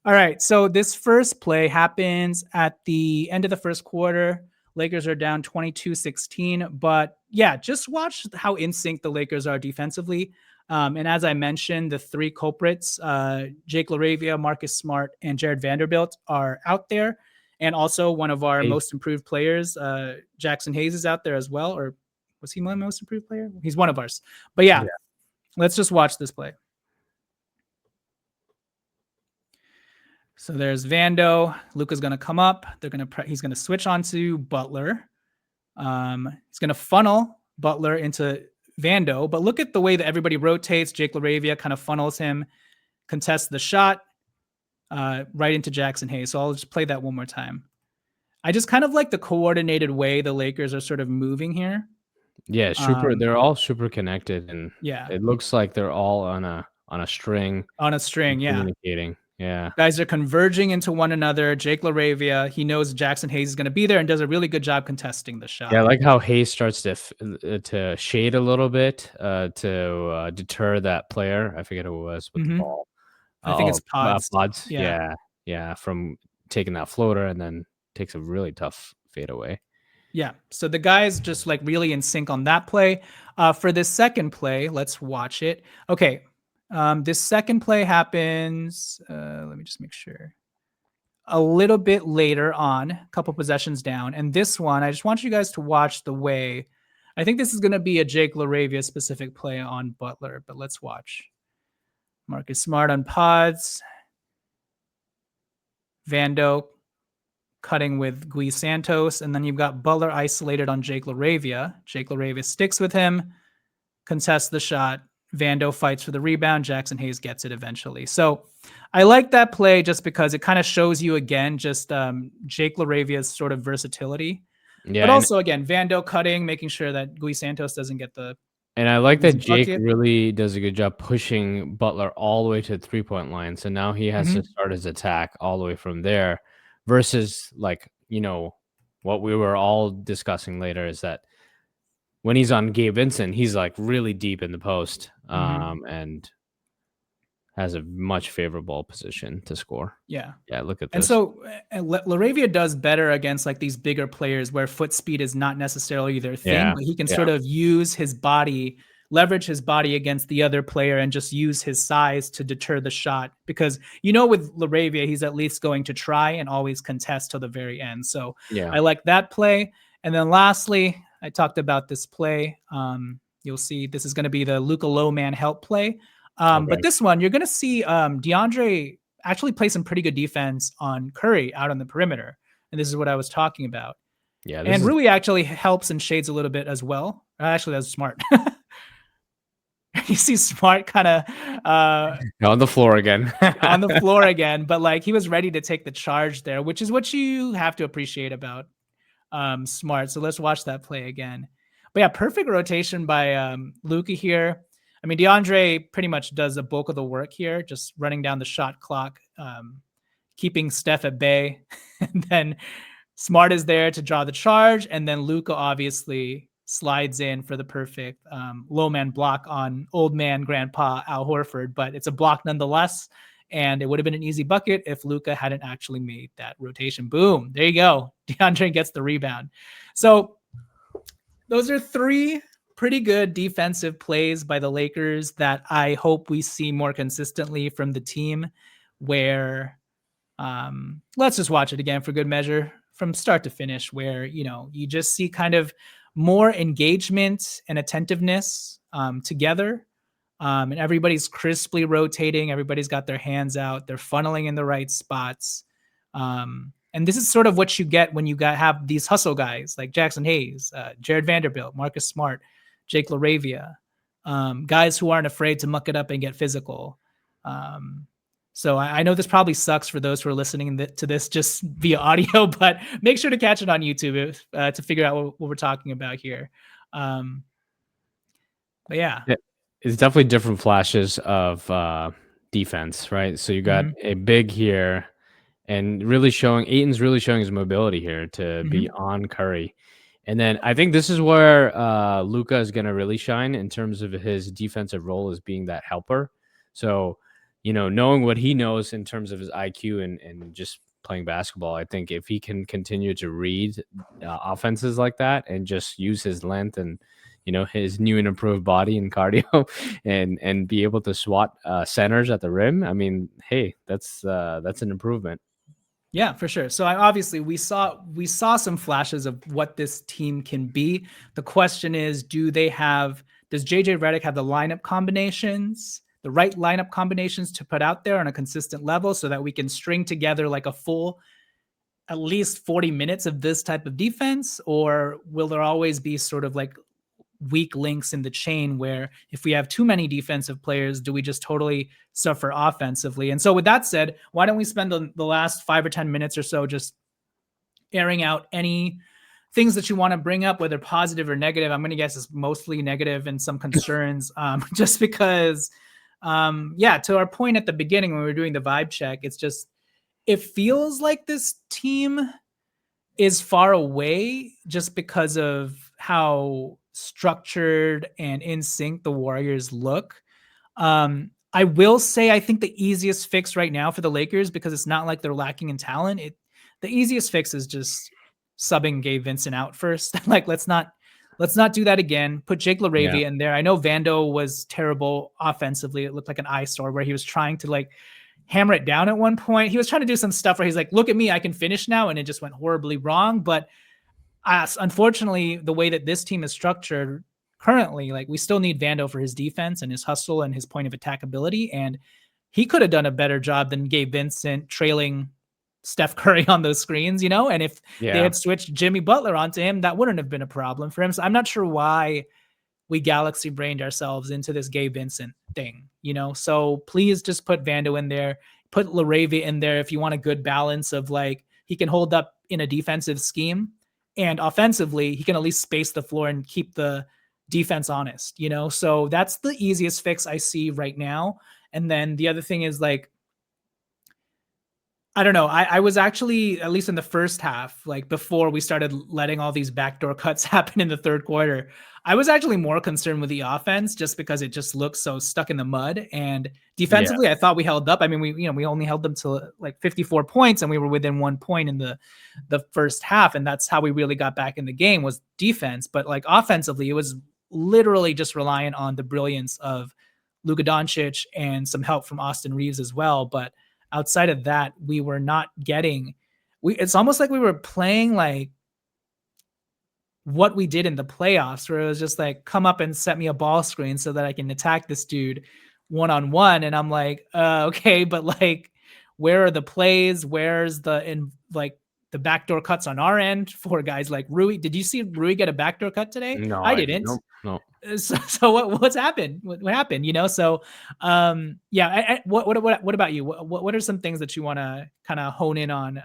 All right. So this first play happens at the end of the first quarter. Lakers are down 22-16. But yeah, just watch how in sync the Lakers are defensively. And as I mentioned, the three culprits, Jake LaRavia, Marcus Smart, and Jared Vanderbilt are out there. And also one of our Hey, most improved players, Jackson Hayes, is out there as well. Or was he my most improved player? He's one of ours. But yeah, yeah, let's just watch this play. So there's Vando. Luka's going to come up. He's going to switch onto Butler. He's going to funnel Butler into Vando. But look at the way that everybody rotates. Jake LaRavia kind of funnels him, contests the shot right into Jackson Hayes. So I'll just play that one more time. I just kind of like the coordinated way the Lakers are sort of moving here. yeah, super. They're all super connected, and Yeah, it looks like they're all on a string on a string. Yeah. communicating. Yeah. Guys are converging into one another. Jake LaRavia, he knows Jackson Hayes is going to be there and does a really good job contesting the Yeah, I shot. like how Hayes starts to shade a little bit to deter that player. I forget who it was with the Mm-hmm. ball. I think it's Pods. Pods. Yeah. Yeah, yeah, from taking that floater and then takes a really tough fadeaway. Yeah. So the guys just like really in sync on that play. For this second play, let's watch it. Okay. This second play happens. Let me just make sure. A little bit later on, a couple possessions down. And this one, I just want you guys to watch the way. I think this is going to be a Jake LaRavia specific play on Butler, but let's watch. Marcus Smart on Pods. Vando cutting with Gui Santos, and then you've got Butler isolated on Jake LaRavia. Jake LaRavia sticks with him, contests the shot. Vando fights for the rebound. Jackson Hayes gets it eventually. So I like that play just because it kind of shows you again just Jake LaRavia's sort of versatility. But Yeah, also again, Vando cutting, making sure that Gui Santos doesn't get the and I like that easy Jake bucket. really does a good job pushing Butler all the way to the 3-point line. So now he has to Mm-hmm. start his attack all the way from there versus like, what we were all discussing later is that when he's on Gabe Vincent, he's like really deep in the post, Mm-hmm. and has a much favorable position to score. Yeah. Yeah, look at And this. so Laravia does better against like these bigger players where foot speed is not necessarily their thing, Yeah, but he can yeah, sort of use his body, leverage his body against the other player and just use his size to deter the shot. Because, with Laravia, he's at least going to try and always contest till the very end. So yeah. I like that play. And then lastly, I talked about this play. You'll see this is going to be the Luka low man help play. Okay. But this one, you're going to see DeAndre actually play some pretty good defense on Curry out on the perimeter. And this is what I was talking about. Yeah, this And is Rui actually helps and shades a little bit as well. Actually, that's Smart. You see Smart kind of on the floor again. on the floor again, but like he was ready to take the charge there, which is what you have to appreciate about Smart. So let's watch that play again. But yeah, perfect rotation by Luka here. I mean, DeAndre pretty much does a bulk of the work here, just running down the shot clock, keeping Steph at bay. And then Smart is there to draw the charge. And then Luka obviously slides in for the perfect low man block on old man grandpa Al Horford. But it's a block nonetheless. And it would have been an easy bucket if Luka hadn't actually made that rotation. Boom. There you go. DeAndre gets the rebound. So those are three pretty good defensive plays by the Lakers that I hope we see more consistently from the team, where let's just watch it again for good measure from start to finish, where you just see kind of more engagement and attentiveness together, and everybody's crisply rotating, everybody's got their hands out, they're funneling in the right spots. And this is sort of what you get when you have these hustle guys like Jackson Hayes, Jared Vanderbilt, Marcus Smart, Jake LaRavia, guys who aren't afraid to muck it up and get physical. So I know this probably sucks for those who are listening to this just via audio, but make sure to catch it on YouTube to figure out what we're talking about here. But yeah. It's definitely different flashes of defense, right? So you got Mm-hmm. a big here and really showing Aiton's really showing his mobility here to be Mm-hmm. on Curry. And then I think this is where Luka is going to really shine in terms of his defensive role as being that helper. So, knowing what he knows in terms of his IQ and just playing basketball, I think if he can continue to read offenses like that and just use his length and his new and improved body and cardio and be able to swat centers at the rim, I mean, hey, that's an improvement. Yeah, for sure. So obviously we saw some flashes of what this team can be. The question is, does JJ Redick have the lineup combinations, the right lineup combinations to put out there on a consistent level so that we can string together like a full at least 40 minutes of this type of defense? Or will there always be sort of like weak links in the chain where if we have too many defensive players, do we just totally suffer offensively? And so with that said, why don't we spend the last 5 or 10 minutes or so just airing out any things that you want to bring up, whether positive or negative? I'm going to guess it's mostly negative and some concerns, just because, to our point at the beginning when we were doing the vibe check, it feels like this team is far away just because of how structured and in sync the Warriors look. I will say I think the easiest fix right now for the Lakers, because it's not like they're lacking in talent, the easiest fix is just subbing Gabe Vincent out first. Like let's not do that again. Put Jake Yeah. LaRavia in there. I know Vando was terrible offensively. It looked like an eyesore where he was trying to like hammer it down at one point. He was trying to do some stuff where he's like, look at me, I can finish now. And it just went horribly wrong. But unfortunately, the way that this team is structured currently, like we still need Vando for his defense and his hustle and his point of attack ability. And he could have done a better job than Gabe Vincent trailing Steph Curry on those screens, And if they Yeah. had switched Jimmy Butler onto him, that wouldn't have been a problem for him. So I'm not sure why we galaxy brained ourselves into this Gabe Vincent thing, So please just put Vando in there, put LaRavia in there if you want a good balance of like he can hold up in a defensive scheme and offensively he can at least space the floor and keep the defense honest, So that's the easiest fix I see right now. And then the other thing is like I don't know. I was actually, at least in the first half, like before we started letting all these backdoor cuts happen in the third quarter, I was actually more concerned with the offense just because it just looked so stuck in the mud. And Yeah. defensively, I thought we held up. I mean, we only held them to like 54 points and we were within 1 point in the first half. And that's how we really got back in the game was defense. But like offensively, it was literally just reliant on the brilliance of Luka Doncic and some help from Austin Reaves as well. But outside of that, we were not getting. It's almost like we were playing like what we did in the playoffs, where it was just like, come up and set me a ball screen so that I can attack this dude one-on-one. And I'm like, okay, but like, where are the plays? Where's the backdoor cuts on our end for guys like Rui? Did you see Rui get a backdoor cut today? No, I I did. didn't. Nope. No. So what's happened? What happened? So what about you? What are some things that you want to kind of hone in on,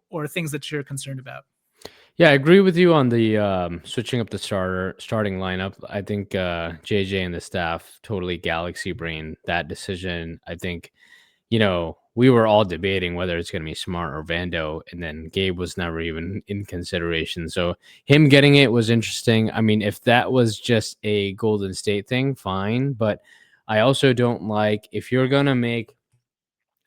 or things that you're concerned about? Yeah, I agree with you on the switching up the starting lineup. I think JJ and the staff totally galaxy brain that decision. I think we were all debating whether it's going to be Smart or Vando, and then Gabe was never even in consideration. So him getting it was interesting. I mean, if that was just a Golden State thing, fine. But I also don't like if you're going to make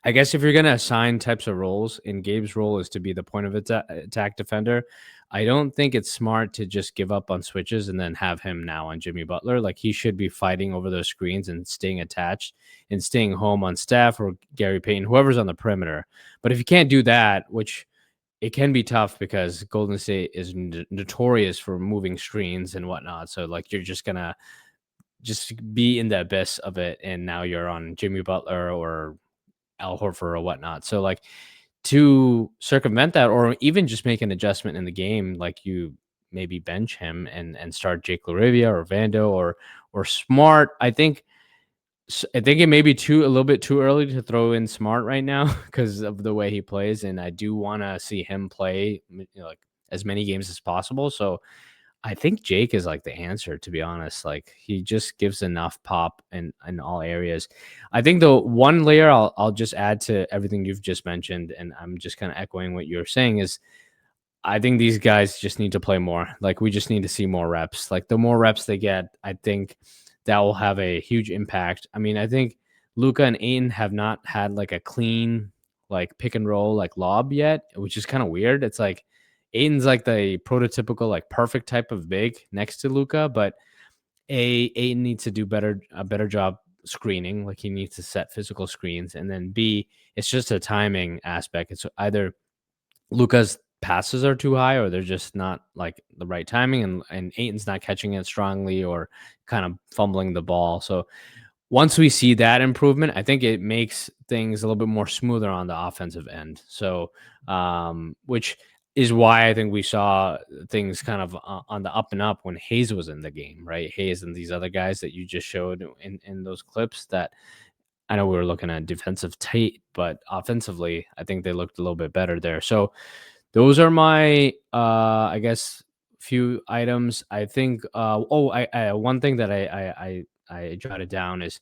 I guess if you're going to assign types of roles, and Gabe's role is to be the point of attack defender, I don't think it's smart to just give up on switches and then have him now on Jimmy Butler. Like he should be fighting over those screens and staying attached and staying home on Steph or Gary Payton, whoever's on the perimeter. But if you can't do that, which it can be tough because Golden State is notorious for moving screens and whatnot. So like you're just gonna just be in the abyss of it, and now you're on Jimmy Butler or Al Horford or whatnot. So like to circumvent that, or even just make an adjustment in the game, like you maybe bench him and start Jake LaRavia or Vando or Smart. I think it may be a little bit too early to throw in Smart right now because of the way he plays, and I do want to see him play like as many games as possible. So I think Jake is like the answer, to be honest. Like he just gives enough pop in all areas. I think the one layer I'll just add to everything you've just mentioned, and I'm just kind of echoing what you're saying, is I think these guys just need to play more. Like we just need to see more reps. Like the more reps they get, I think that will have a huge impact. I mean, I think Luka and Ayton have not had like a clean like pick and roll like lob yet, which is kind of weird. It's like Ayton's like the prototypical like perfect type of big next to Luka, but Ayton needs to do a better job screening. Like he needs to set physical screens, and then B, it's just a timing aspect. It's either Luka's passes are too high, or they're just not like the right timing, and Ayton's not catching it strongly or kind of fumbling the ball. So once we see that improvement, I think it makes things a little bit more smoother on the offensive end. So, which is why I think we saw things kind of on the up and up when Hayes was in the game, right? Hayes and these other guys that you just showed in those clips. That I know we were looking at defensive tape, but offensively, I think they looked a little bit better there. So those are my, I guess, few items. I think. I one thing that I jotted down is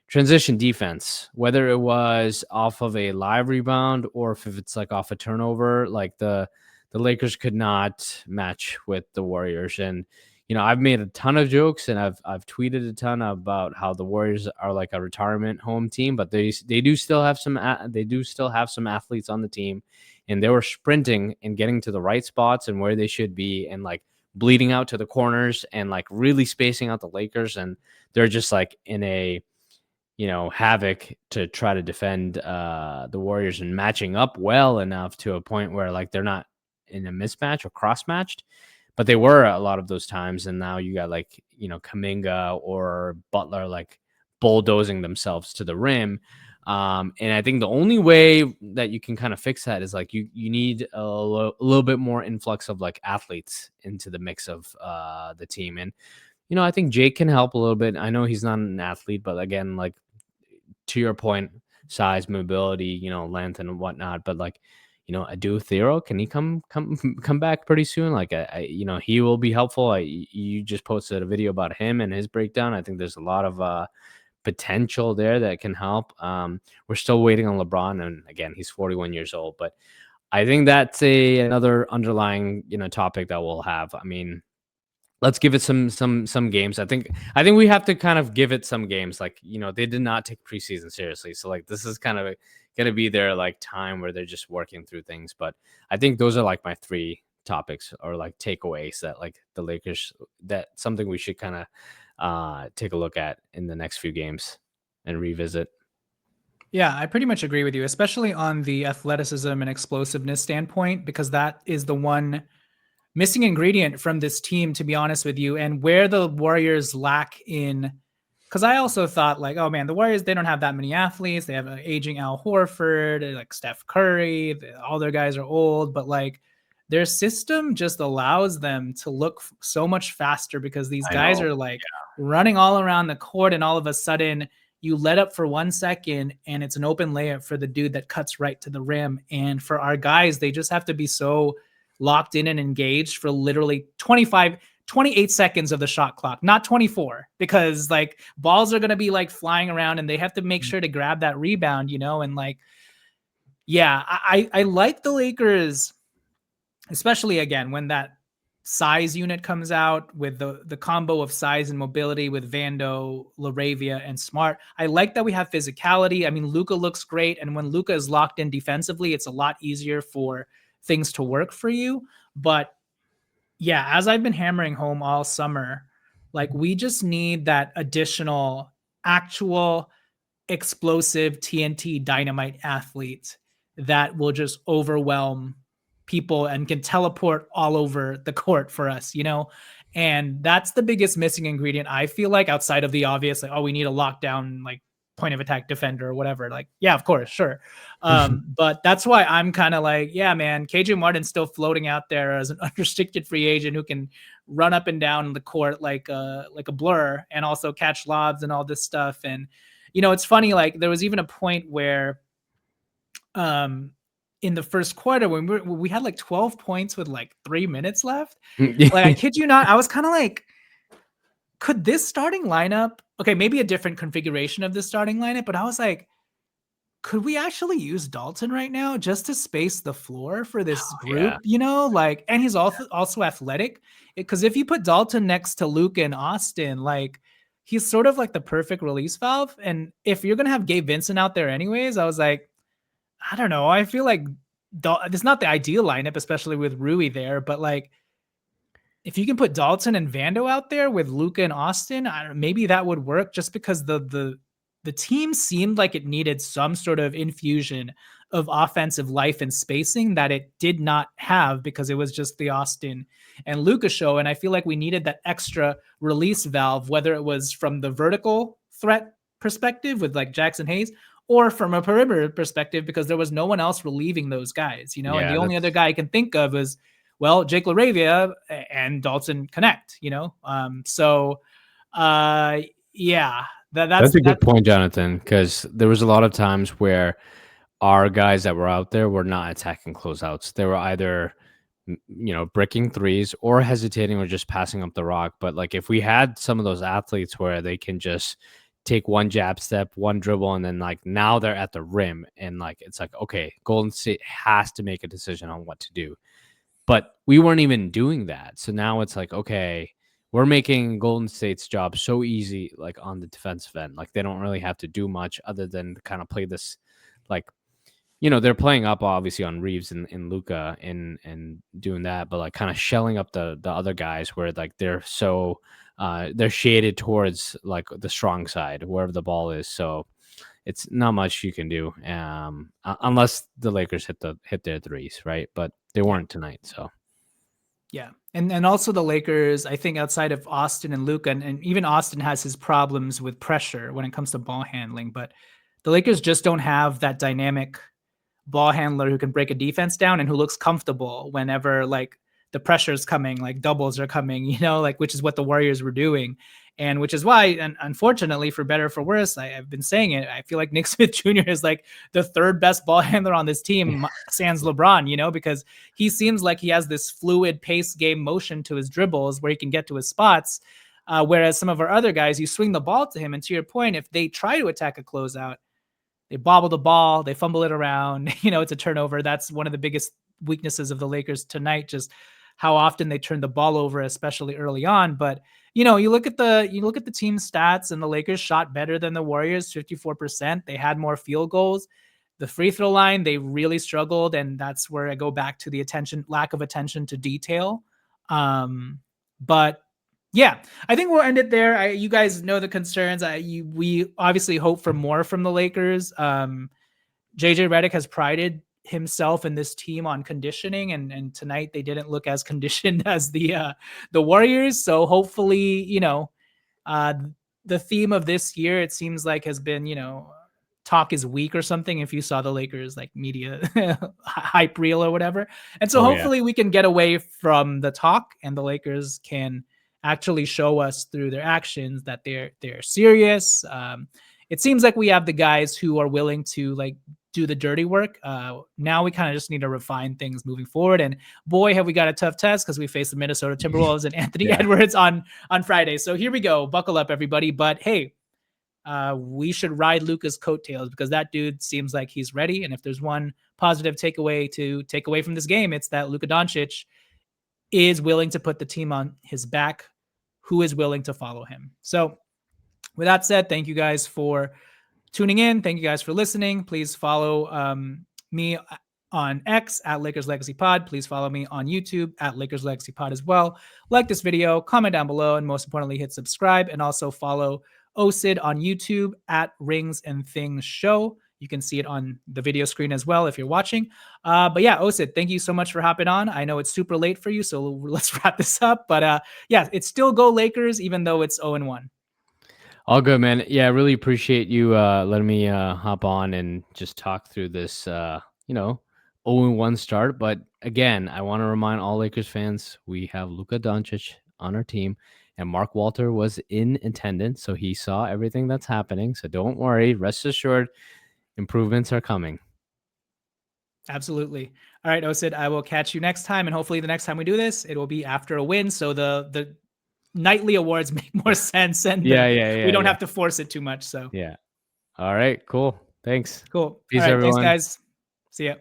transition defense, whether it was off of a live rebound or if it's like off a turnover, like the Lakers could not match with the Warriors. And I've made a ton of jokes and I've tweeted a ton about how the Warriors are like a retirement home team, but they do still have some athletes on the team, and they were sprinting and getting to the right spots and where they should be, and like bleeding out to the corners and like really spacing out the Lakers, and they're just like in a havoc to try to defend the Warriors and matching up well enough to a point where like they're not in a mismatch or cross matched, but they were a lot of those times. And now you got like, Kuminga or Butler like bulldozing themselves to the rim. And I think the only way that you can kind of fix that is like you need a little bit more influx of like athletes into the mix of the team. And I think Jake can help a little bit. I know he's not an athlete, but again, like to your point, size, mobility, length and whatnot. But like, Adu Thero, can he come back pretty soon? Like, he will be helpful. You just posted a video about him and his breakdown. I think there's a lot of potential there that can help. We're still waiting on LeBron, and again, he's 41 years old. But I think that's another underlying topic that we'll have. I mean, let's give it some games. I think we have to kind of give it some games. Like, they did not take preseason seriously. So like this is kind of going to be their like time where they're just working through things. But I think those are like my three topics or like takeaways that like the Lakers, that something we should kind of take a look at in the next few games and revisit. Yeah, I pretty much agree with you, especially on the athleticism and explosiveness standpoint, because that is the one missing ingredient from this team, to be honest with you, and where the Warriors lack in. Because I also thought, like, oh man, the Warriors, they don't have that many athletes. They have an aging Al Horford, like Steph Curry. All their guys are old, but like their system just allows them to look so much faster because these I guys know. are like running all around the court, and all of a sudden you let up for 1 second and it's an open layup for the dude that cuts right to the rim. And for our guys, they just have to be so locked in and engaged for literally 28 seconds of the shot clock, not 24, because like balls are going to be like flying around and they have to make sure to grab that rebound, and like, yeah, I like the Lakers, especially again, when that size unit comes out with the combo of size and mobility with Vando, Laravia, and Smart. I like that we have physicality. I mean, Luka looks great, and when Luka is locked in defensively, it's a lot easier for things to work for you. But yeah, as I've been hammering home all summer, like we just need that additional actual explosive TNT dynamite athlete that will just overwhelm people and can teleport all over the court for us, And that's the biggest missing ingredient, I feel like, outside of the obvious, like, oh, we need a lockdown, like point of attack defender or whatever. Like, yeah, of course, sure. But that's why I'm kind of like, yeah, man, KJ Martin's still floating out there as an unrestricted free agent who can run up and down the court like a blur and also catch lobs and all this stuff. And it's funny, like there was even a point where in the first quarter when we had like 12 points with like 3 minutes left. Like, I kid you not, I was kind of like, could this starting lineup, okay, maybe a different configuration of this starting lineup, but I was like, could we actually use Dalton right now just to space the floor for this group, like, and he's also athletic, because if you put Dalton next to Luka and Austin, like he's sort of like the perfect release valve. And if you're gonna have Gabe Vincent out there anyways, I was like, I don't know. I feel like it's not the ideal lineup, especially with Rui there, but like if you can put Dalton and Vando out there with Luka and Austin, I don't know, maybe that would work just because the team seemed like it needed some sort of infusion of offensive life and spacing that it did not have because it was just the Austin and Luka show. And I feel like we needed that extra release valve, whether it was from the vertical threat perspective with like Jackson Hayes or from a perimeter perspective because there was no one else relieving those guys, and the Yeah, only other that's guy I can think of is Jake LaRavia and Dalton connect, So, uh, yeah, that's a that. good point, Jonathan, because there was a lot of times where our guys that were out there were not attacking closeouts. They were either bricking threes or hesitating or just passing up the rock. But like if we had some of those athletes where they can just take one jab step, one dribble, and then like now they're at the rim and like it's like, okay, Golden State has to make a decision on what to do. But we weren't even doing that. So now it's like, okay, we're making Golden State's job so easy, like on the defensive end. Like they don't really have to do much other than kind of play this, like, they're playing up obviously on Reeves and Luka and doing that, but like kind of shelling up the other guys where like they're so they're shaded towards like the strong side wherever the ball is. So it's not much you can do unless the Lakers hit their threes, right? But they Yeah. weren't tonight, so. Yeah. And also the Lakers, I think outside of Austin and Luka, and even Austin has his problems with pressure when it comes to ball handling, but the Lakers just don't have that dynamic ball handler who can break a defense down and who looks comfortable whenever like the pressure's coming, like doubles are coming, like which is what the Warriors were doing. And which is why, and unfortunately, for better or for worse, I've been saying it. I feel like Nick Smith Jr. is like the third best ball handler on this team, sans LeBron, because he seems like he has this fluid pace game motion to his dribbles where he can get to his spots. Whereas some of our other guys, you swing the ball to him. And to your point, if they try to attack a closeout, they bobble the ball, they fumble it around, it's a turnover. That's one of the biggest weaknesses of the Lakers tonight, just how often they turn the ball over, especially early on. But you look at the team stats, and the Lakers shot better than the Warriors, 54%. They had more field goals. The free throw line, they really struggled, and that's where I go back to the lack of attention to detail. But yeah, I think we'll end it there. You guys know the concerns. We obviously hope for more from the Lakers. JJ Redick has prided himself and this team on conditioning, and tonight they didn't look as conditioned as the Warriors. So hopefully, the theme of this year, it seems like, has been, talk is weak or something. If you saw the Lakers like media hype reel or whatever, and so Yeah. hopefully we can get away from the talk, and the Lakers can actually show us through their actions that they're serious. It seems like we have the guys who are willing to like do the dirty work. Now we kind of just need to refine things moving forward. And boy, have we got a tough test because we face the Minnesota Timberwolves and Anthony Yeah. Edwards on Friday. So here we go. Buckle up, everybody. But hey, we should ride Luka's coattails because that dude seems like he's ready. And if there's one positive takeaway to take away from this game, it's that Luka Doncic is willing to put the team on his back, who is willing to follow him. So with that said, thank you guys for tuning in. Thank you guys for listening. Please follow me on X at Lakers Legacy Pod. Please follow me on YouTube at Lakers Legacy Pod as well. Like this video, comment down below, and most importantly, hit subscribe. And also follow OSID on YouTube at Rings&Things Show. You can see it on the video screen as well if you're watching. But yeah, OSID, thank you so much for hopping on. I know it's super late for you, so let's wrap this up. But yeah, it's still go Lakers, even though it's 0-1. All good, man. Yeah, I really appreciate you letting me hop on and just talk through this 0-1 start. But again, I want to remind all Lakers fans we have Luka Doncic on our team, and Mark Walter was in attendance, so he saw everything that's happening. So don't worry, rest assured, improvements are coming. Absolutely. All right, Osid, I will catch you next time, and hopefully the next time we do this, it will be after a win, so the nightly awards make more sense, and we don't have to force it too much. So yeah. All right, cool. Thanks. cool. Peace, All right, everyone. thanks, guys. See ya.